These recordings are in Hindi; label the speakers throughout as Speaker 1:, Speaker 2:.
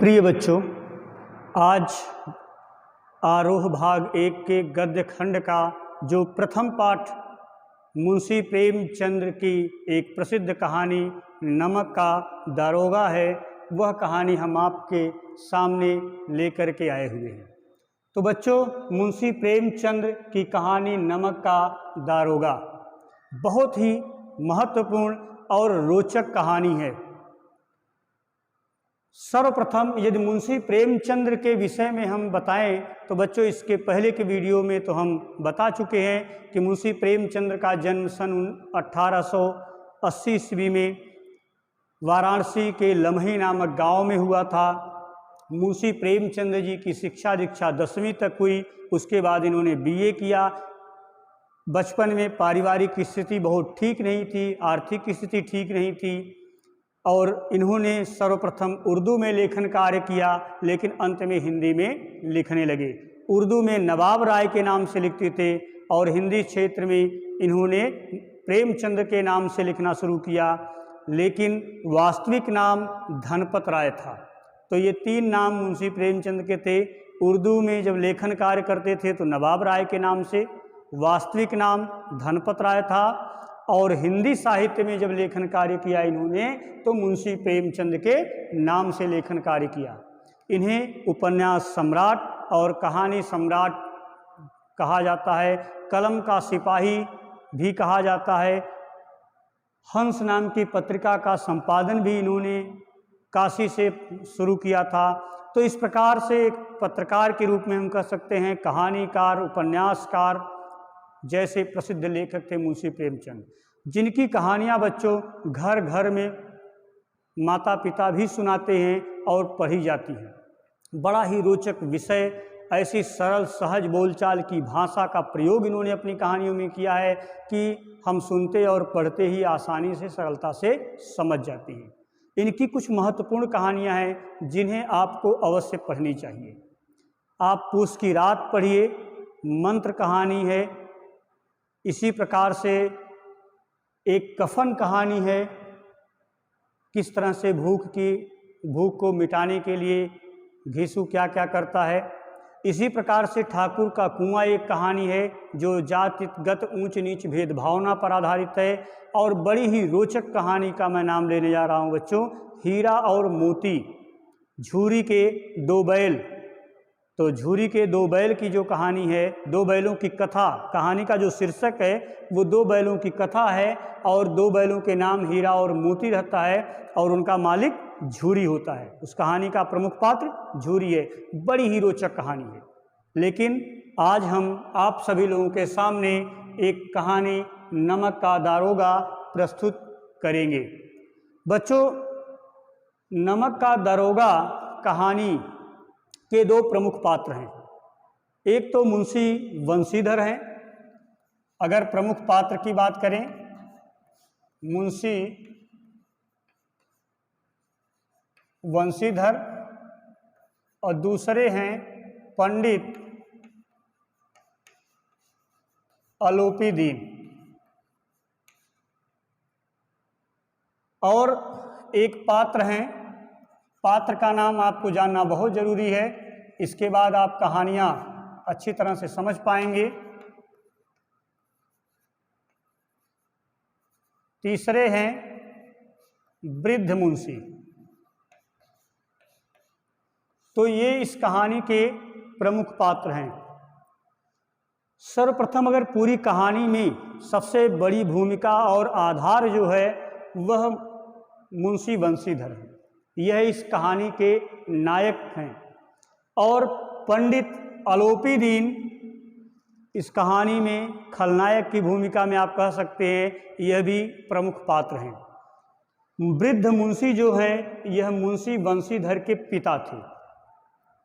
Speaker 1: प्रिय बच्चों, आज आरोह भाग 1 के गद्य खंड का जो प्रथम पाठ मुंशी प्रेमचंद्र की एक प्रसिद्ध कहानी नमक का दारोगा है, वह कहानी हम आपके सामने लेकर के आए हुए हैं। तो बच्चों, मुंशी प्रेमचंद्र की कहानी नमक का दारोगा बहुत ही महत्वपूर्ण और रोचक कहानी है। सर्वप्रथम यदि मुंशी प्रेमचंद्र के विषय में हम बताएं तो बच्चों, इसके पहले के वीडियो में तो हम बता चुके हैं कि मुंशी प्रेमचंद्र का जन्म सन 1880 ईस्वी में वाराणसी के लम्हे नामक गांव में हुआ था। मुंशी प्रेमचंद्र जी की शिक्षा दीक्षा 10वीं तक हुई। उसके बाद इन्होंने बीए किया। बचपन में पारिवारिक स्थिति बहुत ठीक नहीं थी, आर्थिक स्थिति ठीक नहीं थी और इन्होंने सर्वप्रथम उर्दू में लेखन कार्य किया, लेकिन अंत में हिंदी में लिखने लगे। उर्दू में नवाब राय के नाम से लिखते थे और हिंदी क्षेत्र में इन्होंने प्रेमचंद्र के नाम से लिखना शुरू किया, लेकिन वास्तविक नाम धनपत राय था। तो ये 3 नाम मुंशी प्रेमचंद्र के थे। उर्दू में जब लेखन कार्य करते थे तो नवाब राय के नाम से, वास्तविक नाम धनपत राय था, और हिंदी साहित्य में जब लेखन कार्य किया इन्होंने तो मुंशी प्रेमचंद्र के नाम से लेखन कार्य किया। इन्हें उपन्यास सम्राट और कहानी सम्राट कहा जाता है, कलम का सिपाही भी कहा जाता है। हंस नाम की पत्रिका का संपादन भी इन्होंने काशी से शुरू किया था। तो इस प्रकार से एक पत्रकार के रूप में हम कह सकते हैं, कहानीकार, उपन्यासकार जैसे प्रसिद्ध लेखक थे मुंशी प्रेमचंद, जिनकी कहानियाँ बच्चों घर घर में माता पिता भी सुनाते हैं और पढ़ी जाती हैं। बड़ा ही रोचक विषय, ऐसी सरल सहज बोलचाल की भाषा का प्रयोग इन्होंने अपनी कहानियों में किया है कि हम सुनते और पढ़ते ही आसानी से सरलता से समझ जाते हैं। इनकी कुछ महत्वपूर्ण कहानियाँ हैं जिन्हें आपको अवश्य पढ़नी चाहिए। आप पूस की रात पढ़िए, मंत्र कहानी है। इसी प्रकार से एक कफन कहानी है, किस तरह से भूख को मिटाने के लिए घिसू क्या क्या करता है। इसी प्रकार से ठाकुर का कुआं एक कहानी है जो जातिगत ऊंच नीच भेदभावना पर आधारित है। और बड़ी ही रोचक कहानी का मैं नाम लेने जा रहा हूं बच्चों, हीरा और मोती, झूरी के 2 बैल। तो झूरी के 2 बैल की जो कहानी है, 2 बैलों की कथा, कहानी का जो शीर्षक है वो 2 बैलों की कथा है और 2 बैलों के नाम हीरा और मोती रहता है और उनका मालिक झूरी होता है। उस कहानी का प्रमुख पात्र झूरी है। बड़ी ही रोचक कहानी है। लेकिन आज हम आप सभी लोगों के सामने एक कहानी नमक का दारोगा प्रस्तुत करेंगे। बच्चों, नमक का दारोगा कहानी के 2 प्रमुख पात्र हैं। एक तो मुंशी वंशीधर हैं। अगर प्रमुख पात्र की बात करें, मुंशी वंशीधर, और दूसरे हैं पंडित आलोपी दीन। और एक पात्र हैं, पात्र का नाम आपको जानना बहुत जरूरी है, इसके बाद आप कहानियां अच्छी तरह से समझ पाएंगे। तीसरे हैं वृद्ध मुंशी। तो ये इस कहानी के प्रमुख पात्र हैं। सर्वप्रथम अगर पूरी कहानी में सबसे बड़ी भूमिका और आधार जो है वह मुंशी वंशीधर है। यह इस कहानी के नायक हैं। और पंडित आलोपी दीन इस कहानी में खलनायक की भूमिका में आप कह सकते हैं, यह भी प्रमुख पात्र हैं। वृद्ध मुंशी जो है यह मुंशी वंशीधर के पिता थे।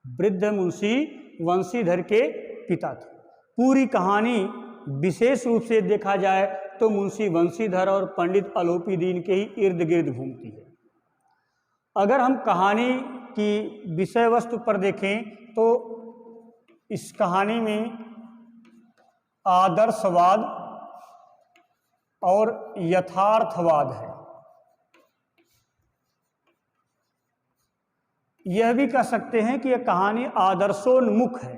Speaker 1: वृद्ध मुंशी वंशीधर के पिता थे। पूरी कहानी विशेष रूप से देखा जाए तो मुंशी वंशीधर और पंडित आलोपी दीन के ही इर्द गिर्द घूमती है। अगर हम कहानी की विषय वस्तु पर देखें तो इस कहानी में आदर्शवाद और यथार्थवाद है। यह भी कह सकते हैं कि यह कहानी आदर्शोन्मुख है।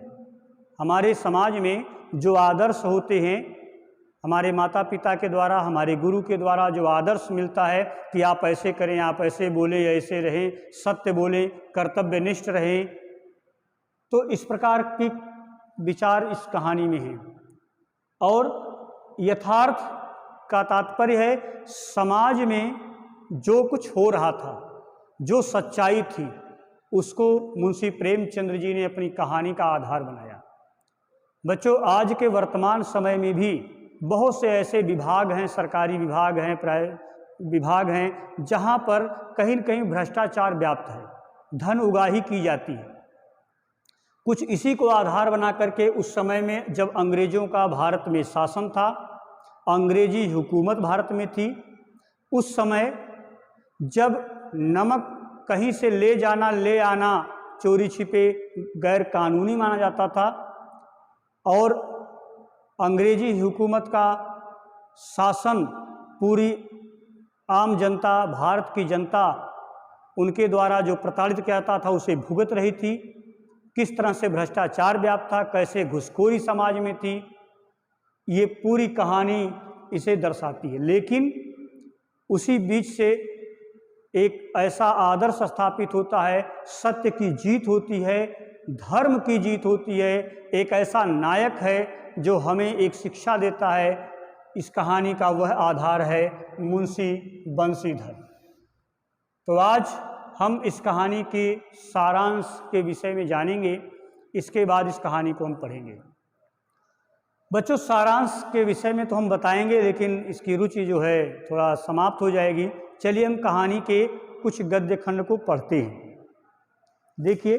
Speaker 1: हमारे समाज में जो आदर्श होते हैं, हमारे माता पिता के द्वारा, हमारे गुरु के द्वारा जो आदर्श मिलता है कि आप ऐसे करें, आप ऐसे बोलें, ऐसे रहें, सत्य बोलें, कर्तव्यनिष्ठ रहें, तो इस प्रकार के विचार इस कहानी में हैं। और यथार्थ का तात्पर्य है समाज में जो कुछ हो रहा था, जो सच्चाई थी, उसको मुंशी प्रेमचंद्र जी ने अपनी कहानी का आधार बनाया। बच्चों, आज के वर्तमान समय में भी बहुत से ऐसे विभाग हैं, सरकारी विभाग हैं, विभाग हैं, जहाँ पर कहीं न कहीं भ्रष्टाचार व्याप्त है, धन उगाही की जाती है। कुछ इसी को आधार बना करके उस समय में जब अंग्रेज़ों का भारत में शासन था, अंग्रेजी हुकूमत भारत में थी, उस समय जब नमक कहीं से ले जाना, ले आना चोरी छिपे गैर कानूनी माना जाता था और अंग्रेजी हुकूमत का शासन पूरी आम जनता, भारत की जनता उनके द्वारा जो प्रताड़ित किया जाता था उसे भुगत रही थी। किस तरह से भ्रष्टाचार व्याप्त था, कैसे घुसखोरी समाज में थी, ये पूरी कहानी इसे दर्शाती है। लेकिन उसी बीच से एक ऐसा आदर्श स्थापित होता है, सत्य की जीत होती है, धर्म की जीत होती है, एक ऐसा नायक है जो हमें एक शिक्षा देता है। इस कहानी का वह आधार है मुंशी बंशीधर। तो आज हम इस कहानी के सारांश के विषय में जानेंगे, इसके बाद इस कहानी को हम पढ़ेंगे। बच्चों, सारांश के विषय में तो हम बताएंगे, लेकिन इसकी रुचि जो है थोड़ा समाप्त हो जाएगी। चलिए हम कहानी के कुछ गद्य खंड को पढ़ते हैं। देखिए,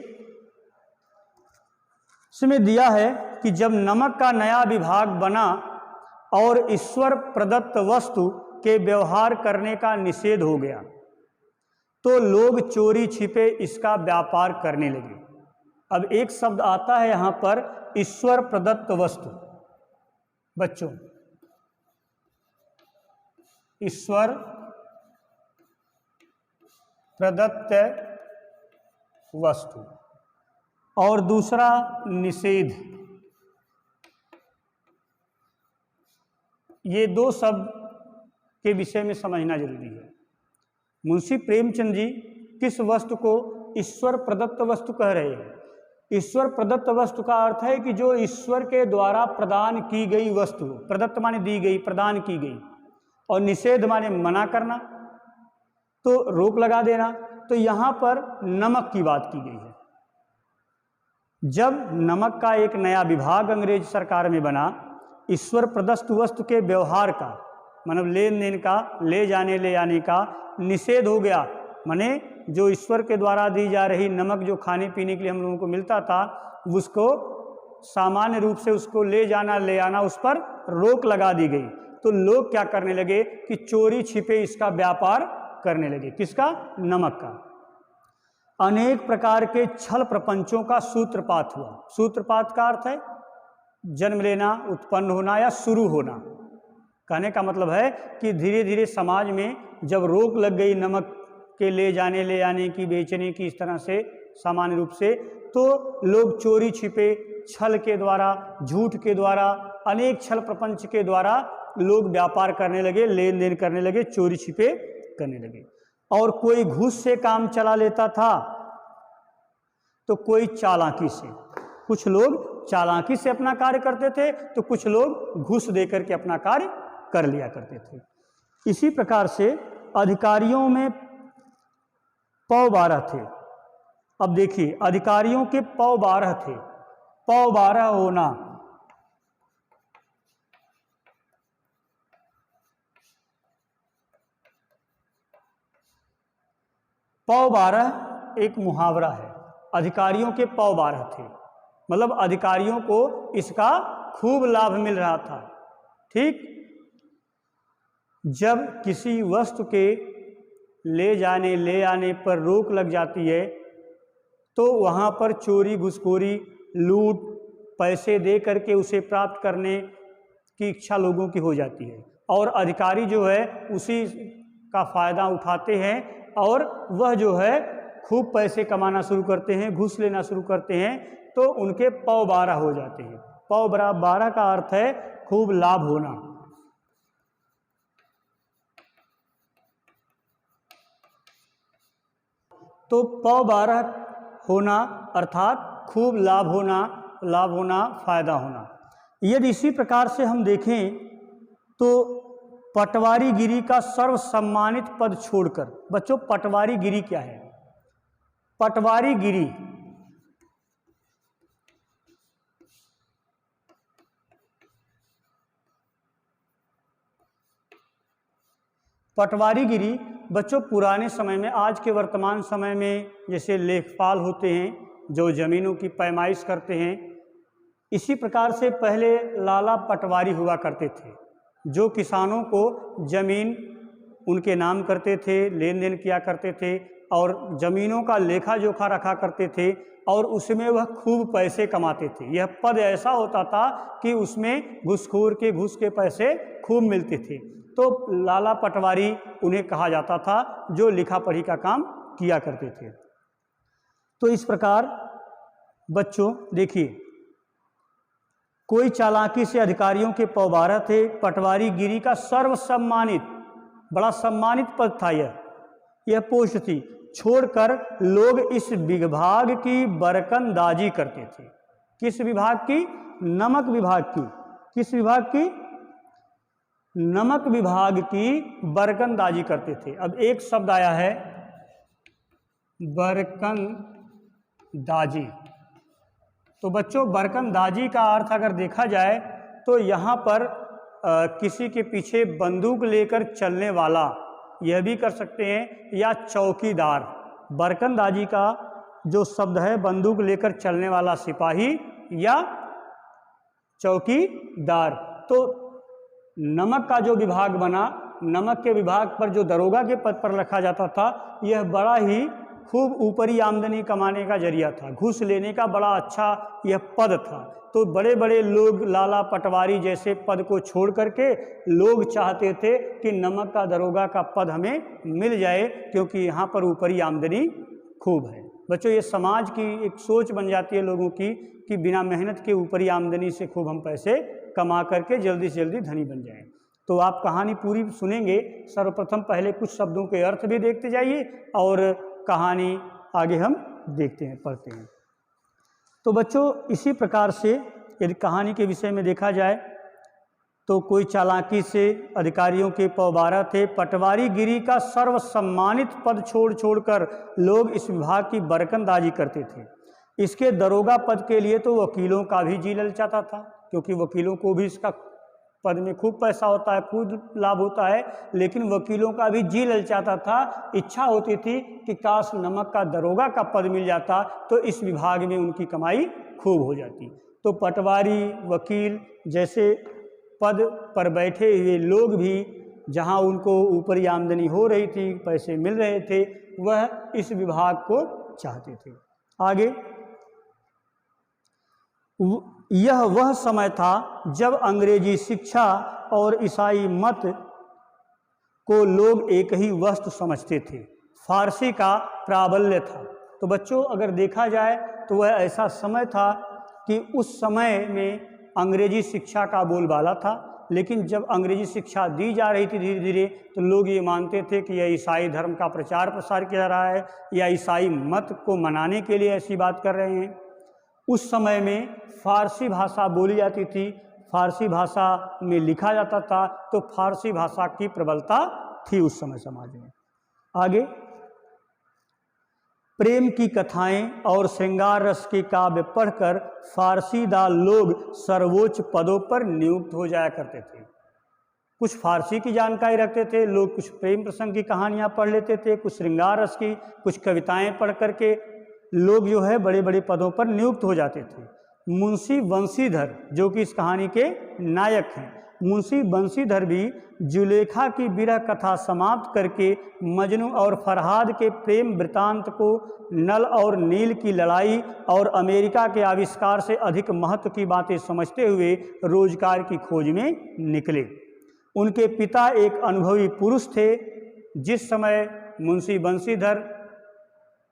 Speaker 1: इसमें दिया है कि जब नमक का नया विभाग बना और ईश्वर प्रदत्त वस्तु के व्यवहार करने का निषेध हो गया, तो लोग चोरी छिपे इसका व्यापार करने लगे। अब एक शब्द आता है यहाँ पर, ईश्वर प्रदत्त वस्तु। बच्चों, ईश्वर प्रदत्त वस्तु और दूसरा निषेध, ये दो शब्द के विषय में समझना जरूरी है। मुंशी प्रेमचंद जी किस वस्तु को ईश्वर प्रदत्त वस्तु कह रहे हैं? ईश्वर प्रदत्त वस्तु का अर्थ है कि जो ईश्वर के द्वारा प्रदान की गई वस्तु, प्रदत्त माने दी गई, प्रदान की गई, और निषेध माने मना करना, तो रोक लगा देना। तो यहाँ पर नमक की बात की गई है। जब नमक का एक नया विभाग अंग्रेज सरकार में बना, ईश्वर प्रदत्त वस्तु के व्यवहार का, मतलब लेन देन का, ले जाने ले आने का निषेध हो गया। माने जो ईश्वर के द्वारा दी जा रही नमक जो खाने पीने के लिए हम लोगों को मिलता था, उसको सामान्य रूप से उसको ले जाना ले आना, उस पर रोक लगा दी गई। तो लोग क्या करने लगे कि चोरी छिपे इसका व्यापार करने लगे। किसका? नमक का। अनेक प्रकार के छल प्रपंचों का सूत्रपात हुआ। सूत्रपात का अर्थ है जन्म लेना, उत्पन्न होना या शुरू होना। कहने का मतलब है कि धीरे धीरे समाज में जब रोक लग गई नमक के ले जाने ले आने की, बेचने की, इस तरह से सामान्य रूप से, तो लोग चोरी छिपे छल के द्वारा, झूठ के द्वारा, अनेक छल प्रपंच के द्वारा लोग व्यापार करने लगे, लेन देन करने लगे, चोरी छिपे करने लगे। और कोई घूस से काम चला लेता था तो कोई चालाकी से। कुछ लोग चालाकी से अपना कार्य करते थे तो कुछ लोग घूस दे करके अपना कार्य कर लिया करते थे। इसी प्रकार से अधिकारियों में पौ 12 थे। अब देखिए, अधिकारियों के पौ 12 थे। पौ 12 होना, पौ 12 एक मुहावरा है। अधिकारियों के पौ 12 थे, मतलब अधिकारियों को इसका खूब लाभ मिल रहा था। ठीक, जब किसी वस्तु के ले जाने ले आने पर रोक लग जाती है तो वहाँ पर चोरी, घुसखोरी, लूट, पैसे दे करके उसे प्राप्त करने की इच्छा लोगों की हो जाती है, और अधिकारी जो है उसी का फ़ायदा उठाते हैं और वह जो है खूब पैसे कमाना शुरू करते हैं, घूस लेना शुरू करते हैं, तो उनके पौ 12 हो जाते हैं। पौ 12 का अर्थ है खूब लाभ होना। तो पौ 12 होना अर्थात खूब लाभ होना, फायदा होना। यदि इसी प्रकार से हम देखें तो पटवारी गिरी का सर्वसम्मानित पद छोड़कर, बच्चों पटवारी गिरी क्या है? पटवारी गिरी बच्चों पुराने समय में, आज के वर्तमान समय में जैसे लेखपाल होते हैं जो जमीनों की पैमाइश करते हैं, इसी प्रकार से पहले लाला पटवारी हुआ करते थे जो किसानों को जमीन उनके नाम करते थे, लेन देन किया करते थे और ज़मीनों का लेखा जोखा रखा करते थे और उसमें वह खूब पैसे कमाते थे। यह पद ऐसा होता था कि उसमें घूसखोर के घूस के पैसे खूब मिलते थे, तो लाला पटवारी उन्हें कहा जाता था जो लिखा पढ़ी का काम किया करते थे। तो इस प्रकार बच्चों देखिए, कोई चालाकी से अधिकारियों के पौ 12 थे। पटवारी गिरी का सर्वसम्मानित, बड़ा सम्मानित पद था, यह पोस्ट थी, छोड़कर लोग इस विभाग की बरकंदाजी करते थे। किस विभाग की? नमक विभाग की। किस विभाग की? नमक विभाग की बरकंदाजी करते थे। अब एक शब्द आया है बरकंदाजी। तो बच्चों बरकंदाजी का अर्थ अगर देखा जाए तो यहाँ पर किसी के पीछे बंदूक लेकर चलने वाला, यह भी कर सकते हैं, या चौकीदार। बरकंदाजी का जो शब्द है, बंदूक लेकर चलने वाला सिपाही या चौकीदार। तो नमक का जो विभाग बना, नमक के विभाग पर जो दरोगा के पद पर रखा जाता था, यह बड़ा ही खूब ऊपरी आमदनी कमाने का जरिया था, घूस लेने का बड़ा अच्छा यह पद था। तो बड़े बड़े लोग लाला पटवारी जैसे पद को छोड़ करके लोग चाहते थे कि नमक का दरोगा का पद हमें मिल जाए, क्योंकि यहाँ पर ऊपरी आमदनी खूब है। बच्चों ये समाज की एक सोच बन जाती है लोगों की कि बिना मेहनत के ऊपरी आमदनी से खूब हम पैसे कमा करके जल्दी से जल्दी धनी बन जाएं। तो आप कहानी पूरी सुनेंगे, सर्वप्रथम पहले कुछ शब्दों के अर्थ भी देखते जाइए और कहानी आगे हम देखते हैं, पढ़ते हैं। तो बच्चों इसी प्रकार से यदि कहानी के विषय में देखा जाए तो कोई चालाकी से अधिकारियों के पौ 12 थे। पटवारी गिरी का सर्वसम्मानित पद छोड़कर लोग इस विभाग की बरकंदाजी करते थे। इसके दरोगा पद के लिए तो वकीलों का भी जी ललचाता था, क्योंकि वकीलों को भी इसका पद में खूब पैसा होता है, खूब लाभ होता है, लेकिन वकीलों का भी जी ललचाता था। इच्छा होती थी कि काश नमक का दरोगा का पद मिल जाता तो इस विभाग में उनकी कमाई खूब हो जाती। तो पटवारी, वकील जैसे पद पर बैठे हुए लोग भी जहां उनको ऊपरी आमदनी हो रही थी, पैसे मिल रहे थे, वह इस विभाग को चाहते थे। आगे, यह वह समय था जब अंग्रेजी शिक्षा और ईसाई मत को लोग एक ही वस्तु समझते थे। फारसी का प्राबल्य था। तो बच्चों अगर देखा जाए तो वह ऐसा समय था कि उस समय में अंग्रेजी शिक्षा का बोलबाला था, लेकिन जब अंग्रेजी शिक्षा दी जा रही थी धीरे धीरे, तो लोग ये मानते थे कि यह ईसाई धर्म का प्रचार प्रसार किया जा रहा है या ईसाई मत को मनाने के लिए ऐसी बात कर रहे हैं। उस समय में फारसी भाषा बोली जाती थी, फारसी भाषा में लिखा जाता था, तो फारसी भाषा की प्रबलता थी उस समय समाज में। आगे, प्रेम की कथाएं और श्रृंगार रस के काव्य पढ़कर फारसीदार लोग सर्वोच्च पदों पर नियुक्त हो जाया करते थे। कुछ फारसी की जानकारी रखते थे लोग, कुछ प्रेम प्रसंग की कहानियां पढ़ लेते थे, कुछ श्रृंगार रस की, कुछ कविताएं पढ़ करके लोग जो है बड़े बड़े पदों पर नियुक्त हो जाते थे। मुंशी बंसीधर जो कि इस कहानी के नायक हैं, मुंशी बंसीधर भी जुलेखा की विरह कथा समाप्त करके मजनू और फरहाद के प्रेम वृतांत को नल और नील की लड़ाई और अमेरिका के आविष्कार से अधिक महत्व की बातें समझते हुए रोजगार की खोज में निकले। उनके पिता एक अनुभवी पुरुष थे। जिस समय मुंशी बंसीधर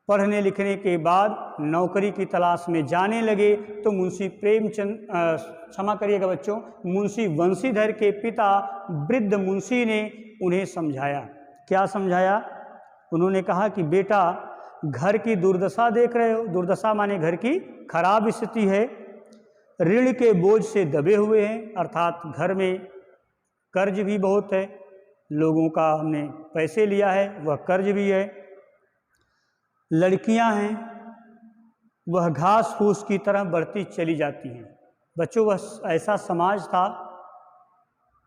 Speaker 1: पढ़ने लिखने के बाद नौकरी की तलाश में जाने लगे तो मुंशी प्रेमचंद क्षमा करिएगा बच्चों, मुंशी बंशीधर के पिता वृद्ध मुंशी ने उन्हें समझाया। क्या समझाया? उन्होंने कहा कि बेटा, घर की दुर्दशा देख रहे हो, दुर्दशा माने घर की खराब स्थिति है, ऋण के बोझ से दबे हुए हैं, अर्थात घर में कर्ज भी बहुत है, लोगों का हमने पैसे लिया है, वह कर्ज भी है, लड़कियां हैं, वह घास फूस की तरह बढ़ती चली जाती हैं। बच्चों, वह ऐसा समाज था,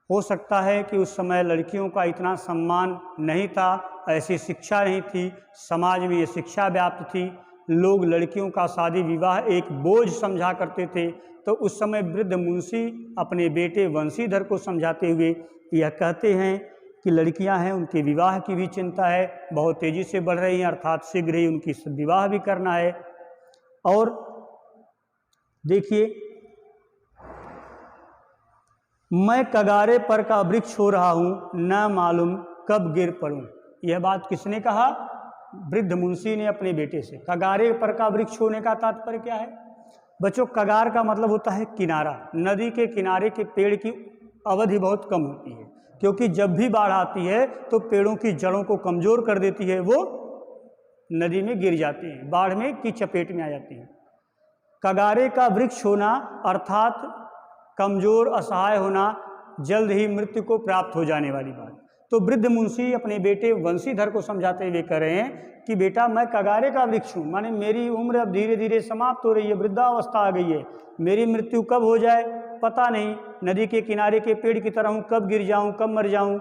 Speaker 1: हो सकता है कि उस समय लड़कियों का इतना सम्मान नहीं था, ऐसी शिक्षा नहीं थी, समाज में ये शिक्षा व्याप्त थी, लोग लड़कियों का शादी विवाह एक बोझ समझा करते थे। तो उस समय वृद्ध मुंशी अपने बेटे बंशीधर को समझाते हुए यह कहते हैं कि लड़कियां हैं, उनके विवाह की भी चिंता है, बहुत तेज़ी से बढ़ रही हैं, अर्थात शीघ्र ही उनकी विवाह भी करना है। और देखिए, मैं कगारे पर का वृक्ष हो रहा हूँ, न मालूम कब गिर पड़ूँ। यह बात किसने कहा? वृद्ध मुंशी ने अपने बेटे से। कगारे पर का वृक्ष होने का तात्पर्य क्या है बच्चों? कगार का मतलब होता है किनारा। नदी के किनारे के पेड़ की अवधि बहुत कम होती है, क्योंकि जब भी बाढ़ आती है तो पेड़ों की जड़ों को कमज़ोर कर देती है, वो नदी में गिर जाते हैं, बाढ़ में की चपेट में आ जाती हैं। कगारे का वृक्ष होना अर्थात कमज़ोर, असहाय होना, जल्द ही मृत्यु को प्राप्त हो जाने वाली बात। तो वृद्ध मुंशी अपने बेटे बंशीधर को समझाते हुए कह रहे हैं कि बेटा, मैं कगारे का वृक्ष हूँ, माने मेरी उम्र अब धीरे धीरे समाप्त हो रही है, वृद्धावस्था आ गई है, मेरी मृत्यु कब हो जाए पता नहीं, नदी के किनारे के पेड़ की तरह हूँ, कब गिर जाऊँ, कब मर जाऊँ,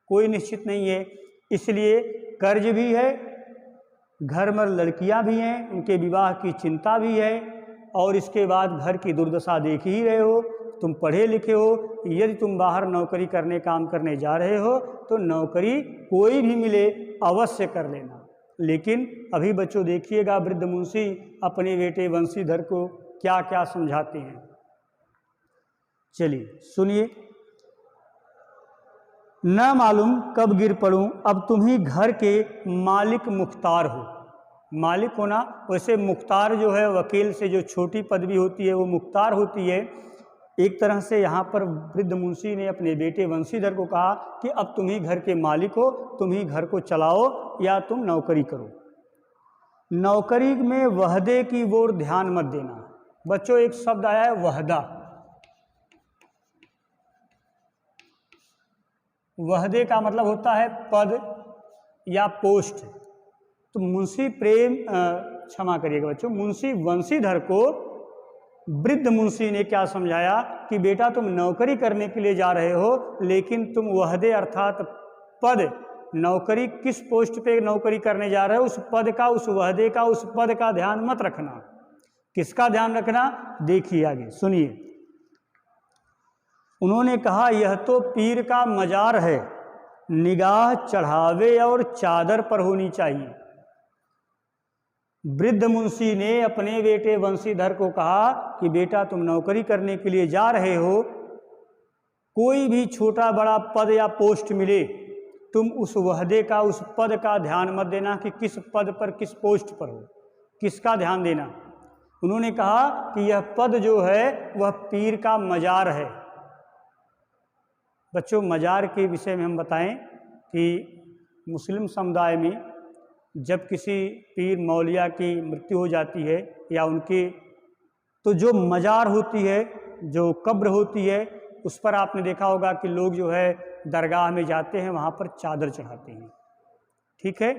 Speaker 1: कोई निश्चित नहीं है। इसलिए कर्ज भी है, घर में लड़कियां भी हैं, उनके विवाह की चिंता भी है, और इसके बाद घर की दुर्दशा देख ही रहे हो, तुम पढ़े लिखे हो, यदि तुम बाहर नौकरी करने काम करने जा रहे हो तो नौकरी कोई भी मिले अवश्य कर लेना। लेकिन अभी बच्चों देखिएगा वृद्ध मुंशी अपने बेटे बंशीधर को क्या क्या समझाते हैं। चलिए सुनिए। न मालूम कब गिर पड़ूं, अब तुम ही घर के मालिक मुख्तार हो। मालिक होना, वैसे मुख्तार जो है वकील से जो छोटी पदवी होती है वो मुख्तार होती है। एक तरह से यहाँ पर वृद्ध मुंशी ने अपने बेटे बंशीधर को कहा कि अब तुम ही घर के मालिक हो, तुम ही घर को चलाओ या तुम नौकरी करो। नौकरी में वहदे की ओर ध्यान मत देना। बच्चों, एक शब्द आया है वहदा। वहदे का मतलब होता है पद या पोस्ट। तो मुंशी क्षमा करिएगा बच्चों, मुंशी बंशीधर को वृद्ध मुंशी ने क्या समझाया कि बेटा, तुम नौकरी करने के लिए जा रहे हो, लेकिन तुम वहदे अर्थात पद, नौकरी किस पोस्ट पे नौकरी करने जा रहे हो, उस पद का, उस वहदे का, उस पद का ध्यान मत रखना। किसका ध्यान रखना? देखिए आगे सुनिए। उन्होंने कहा, यह तो पीर का मजार है, निगाह चढ़ावे और चादर पर होनी चाहिए। वृद्ध मुंशी ने अपने बेटे बंशीधर को कहा कि बेटा, तुम नौकरी करने के लिए जा रहे हो, कोई भी छोटा बड़ा पद या पोस्ट मिले, तुम उस वहदे का, उस पद का ध्यान मत देना कि किस पद पर, किस पोस्ट पर हो, किसका ध्यान देना। उन्होंने कहा कि यह पद जो है वह पीर का मजार है। बच्चों, मजार के विषय में हम बताएं कि मुस्लिम समुदाय में जब किसी पीर मौलिया की मृत्यु हो जाती है या उनके, तो जो मजार होती है, जो कब्र होती है, उस पर आपने देखा होगा कि लोग जो है दरगाह में जाते हैं, वहाँ पर चादर चढ़ाते हैं। ठीक है,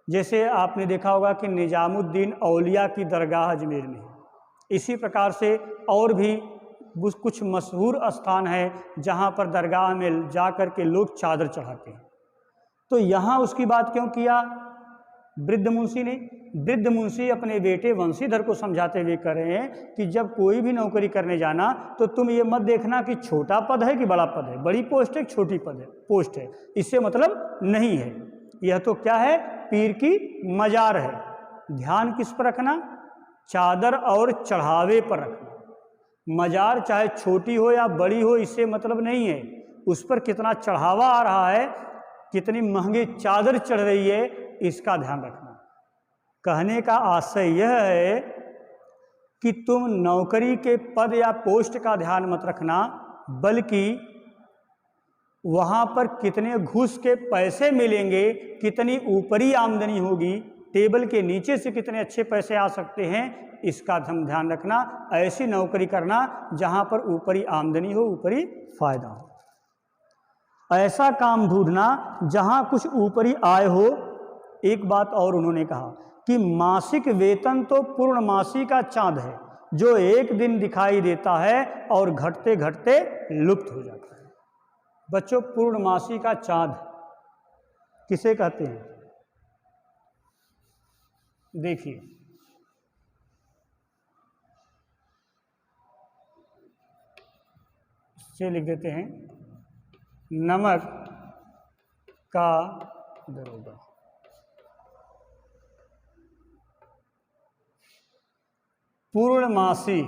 Speaker 1: जैसे आपने देखा होगा कि निजामुद्दीन औलिया की दरगाह अजमेर में है। इसी प्रकार से और भी कुछ मशहूर स्थान है जहाँ पर दरगाह में जा कर के लोग चादर चढ़ाते हैं। तो यहाँ उसकी बात क्यों किया वृद्ध मुंशी ने? वृद्ध मुंशी अपने बेटे बंशीधर को समझाते हुए कह रहे हैं कि जब कोई भी नौकरी करने जाना तो तुम ये मत देखना कि छोटा पद है कि बड़ा पद है, बड़ी पोस्ट है, छोटी पद है, पोस्ट है, इससे मतलब नहीं है। यह तो क्या है? पीर की मजार है। ध्यान किस पर रखना? चादर और चढ़ावे पर रखना। मजार चाहे छोटी हो या बड़ी हो, इससे मतलब नहीं है, उस पर कितना चढ़ावा आ रहा है, कितनी महंगी चादर चढ़ रही है, इसका ध्यान रखना। कहने का आशय यह है कि तुम नौकरी के पद या पोस्ट का ध्यान मत रखना, बल्कि वहाँ पर कितने घूस के पैसे मिलेंगे, कितनी ऊपरी आमदनी होगी, टेबल के नीचे से कितने अच्छे पैसे आ सकते हैं, इसका हम ध्यान रखना। ऐसी नौकरी करना जहाँ पर ऊपरी आमदनी हो, ऊपरी फायदा हो। ऐसा काम ढूंढना जहाँ कुछ ऊपरी आय हो। एक बात और उन्होंने कहा कि मासिक वेतन तो पूर्णमासी का चाँद है, जो एक दिन दिखाई देता है और घटते घटते लुप्त हो जाता है। बच्चों, पूर्णमासी का चाँद किसे कहते हैं? देखिए, इसे लिख देते हैं नमक का दरोगा। पूर्णमासी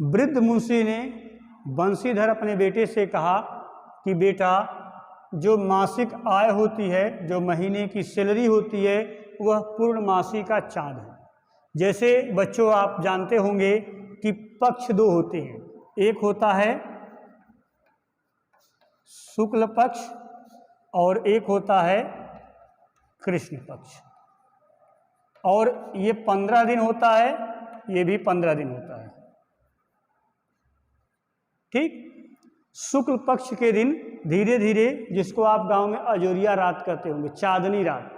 Speaker 1: वृद्ध मुंशी ने बंशीधर अपने बेटे से कहा कि बेटा, जो मासिक आय होती है, जो महीने की सैलरी होती है, वह पूर्णमासी का चाँद है। जैसे बच्चों आप जानते होंगे कि पक्ष दो होते हैं, एक होता है शुक्ल पक्ष और एक होता है कृष्ण पक्ष, और ये 15 दिन होता है, ये भी 15 दिन होता है। ठीक, शुक्ल पक्ष के दिन धीरे धीरे, जिसको आप गांव में अजोरिया रात कहते होंगे, चांदनी रात,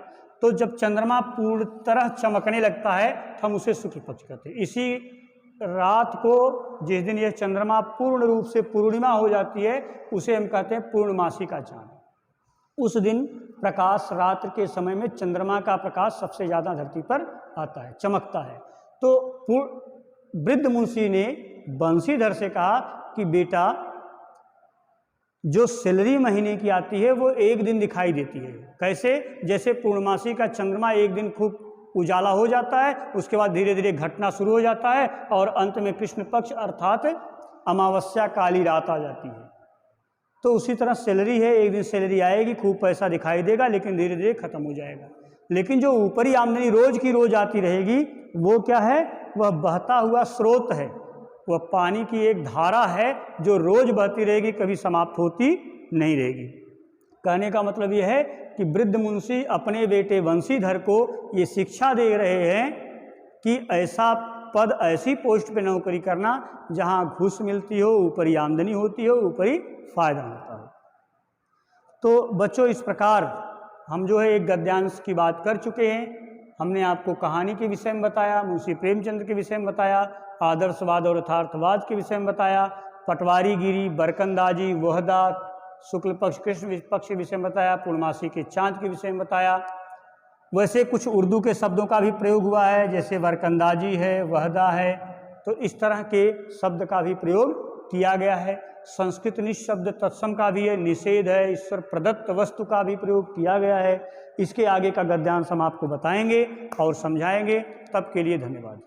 Speaker 1: तो जब चंद्रमा पूर्ण तरह चमकने लगता है तो हम उसे शुक्ल पक्ष कहते हैं। इसी रात को, जिस दिन यह चंद्रमा पूर्ण रूप से पूर्णिमा हो जाती है, उसे हम कहते हैं पूर्णमासी का चांद। उस दिन प्रकाश, रात्र के समय में चंद्रमा का प्रकाश सबसे ज़्यादा धरती पर आता है, चमकता है। तो वृद्ध मुंशी ने बंशीधर से कहा कि बेटा, जो सैलरी महीने की आती है वो एक दिन दिखाई देती है। कैसे? जैसे पूर्णमासी का चंद्रमा एक दिन खूब उजाला हो जाता है, उसके बाद धीरे धीरे घटना शुरू हो जाता है और अंत में कृष्ण पक्ष अर्थात अमावस्या काली रात आ जाती है। तो उसी तरह सैलरी है, एक दिन सैलरी आएगी, खूब पैसा दिखाई देगा, लेकिन धीरे धीरे खत्म हो जाएगा। लेकिन जो ऊपरी आमदनी रोज की रोज आती रहेगी, वो क्या है? वह बहता हुआ स्रोत है, वह पानी की एक धारा है जो रोज बहती रहेगी, कभी समाप्त होती नहीं रहेगी। कहने का मतलब यह है कि वृद्ध मुंशी अपने बेटे बंशीधर को ये शिक्षा दे रहे हैं कि ऐसा पद, ऐसी पोस्ट पे नौकरी करना जहां घूस मिलती हो, ऊपरी आमदनी होती हो, ऊपरी फायदा होता हो। तो बच्चों, इस प्रकार हम जो है एक गद्यांश की बात कर चुके हैं। हमने आपको कहानी के विषय में बताया, मुंशी प्रेमचंद के विषय में बताया, आदर्शवाद और यथार्थवाद के विषय में बताया, पटवारी गिरी, बरकंदाजी, वहदा, शुक्ल पक्ष कृष्ण पक्ष के विषय में बताया, पूर्णमासी के चांद के विषय में बताया। वैसे कुछ उर्दू के शब्दों का भी प्रयोग हुआ है, जैसे बरकंदाजी है, वहदा है, तो इस तरह के शब्द का भी प्रयोग किया गया है। संस्कृत निशब्द तत्सम का भी है, निषेध है, ईश्वर प्रदत्त वस्तु का भी प्रयोग किया गया है। इसके आगे का गद्यांश हम आपको बताएंगे और समझाएंगे। तब के लिए धन्यवाद।